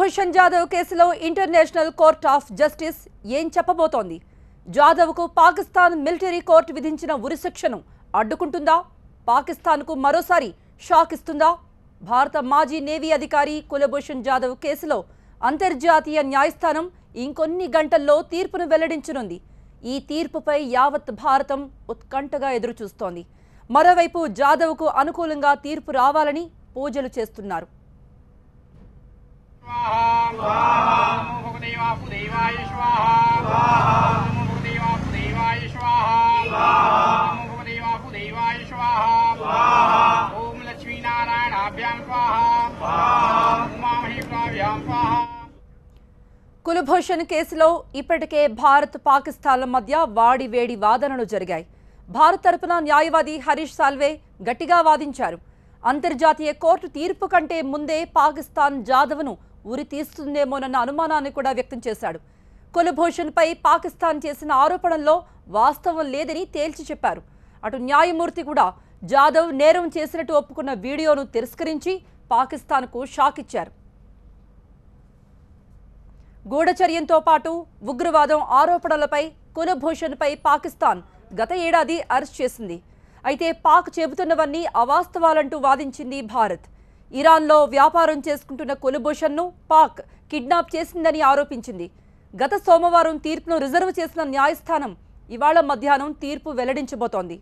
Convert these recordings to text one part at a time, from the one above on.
కులభూషణ్ జాదవ్ కేసులో international court of justice ఏం చెప్పబోతోంది? జాదవ్కు Pakistan military court విధించిన ఉరిశిక్షను అడ్డుకుంటుందా? పాకిస్తాన్కు మరోసారి షాక్ ఇస్తుందా? భారత మాజీ నేవీ అధికారి కులభూషణ్ జాదవ్ కేసులో అంతర్జాతీయ న్యాయస్థానం ఇంకొన్ని గంటల్లో తీర్పును వెల్లడించనుంది. ఈ తీర్పుపై యావత్ భారతం ఉత్కంఠగా ఎదురుచూస్తోంది. మరోవైపు జాదవ్కు అనుకూలంగా తీర్పు రావాలని పూజలు చేస్తున్నారు. కులభూషణ్ కేసులో ఇప్పటికే భారత్ పాకిస్తాన్ల మధ్య వాడివేడి వాదనలు జరిగాయి. భారత్ తరపున న్యాయవాది హరీష్ సాల్వే గట్టిగా వాదించారు. అంతర్జాతీయ కోర్టు తీర్పు కంటే ముందే పాకిస్తాన్ జాదవ్ను ఉరి తీస్తుందేమోనన్న అనుమానాన్ని కూడా వ్యక్తం చేశాడు. కులభూషణ్పై పాకిస్తాన్ చేసిన ఆరోపణల్లో వాస్తవం లేదని తేల్చి చెప్పారు. అటు న్యాయమూర్తి కూడా జాదవ్ నేరం చేసినట్టు ఒప్పుకున్న వీడియోను తిరస్కరించి పాకిస్తాన్కు షాక్ ఇచ్చారు. గూఢచర్యంతో పాటు ఉగ్రవాదం ఆరోపణలపై కులభూషణ్పై పాకిస్తాన్ గత ఏడాది అరెస్ట్ చేసింది. అయితే పాక్ చెబుతున్నవన్నీ అవాస్తవాలంటూ వాదించింది భారత్. ఇరాన్లో వ్యాపారం చేసుకుంటున్న కులభూషణ్ను పాక్ కిడ్నాప్ చేసిందని ఆరోపించింది. గత సోమవారం తీర్పును రిజర్వ్ చేసిన న్యాయస్థానం ఇవాళ మధ్యాహ్నం తీర్పు వెల్లడించబోతోంది.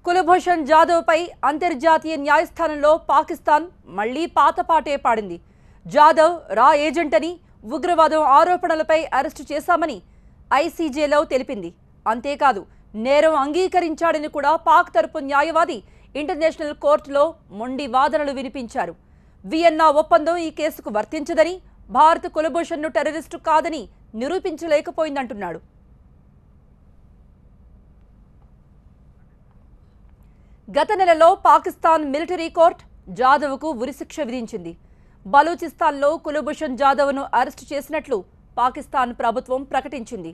కులభూషణ్ జాదవ్పై అంతర్జాతీయ న్యాయస్థానంలో పాకిస్తాన్ మళ్లీ పాతపాటే పాడింది. జాదవ్ రా ఏజెంట్ అని, ఉగ్రవాదం ఆరోపణలపై అరెస్టు చేశామని ఐసీజేలో తెలిపింది. అంతేకాదు, నేరం అంగీకరించాడని కూడా పాక్ తరపు న్యాయవాది ఇంటర్నేషనల్ కోర్టులో మొండి వాదనలు వినిపించారు. వియన్నా ఒప్పందం ఈ కేసుకు వర్తించదని, భారత్ కులభూషణ్ను టెర్రరిస్టు కాదని నిరూపించలేకపోయిందంటున్నాడు. గత నెలలో పాకిస్తాన్ మిలిటరీ కోర్టు జాదవ్కు ఉరిశిక్ష విధించింది. బలూచిస్తాన్లో కులభూషణ్ జాదవ్ను అరెస్టు చేసినట్లు పాకిస్తాన్ ప్రభుత్వం ప్రకటించింది.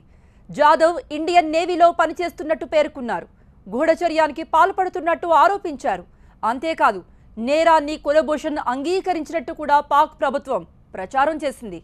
జాదవ్ ఇండియన్ నేవీలో పనిచేస్తున్నట్టు పేర్కొన్నారు. గూఢచర్యానికి పాల్పడుతున్నట్టు ఆరోపించారు. అంతేకాదు, నేరాన్ని కులభూషణ్ అంగీకరించినట్టు కూడా పాక్ ప్రభుత్వం ప్రచారం చేసింది.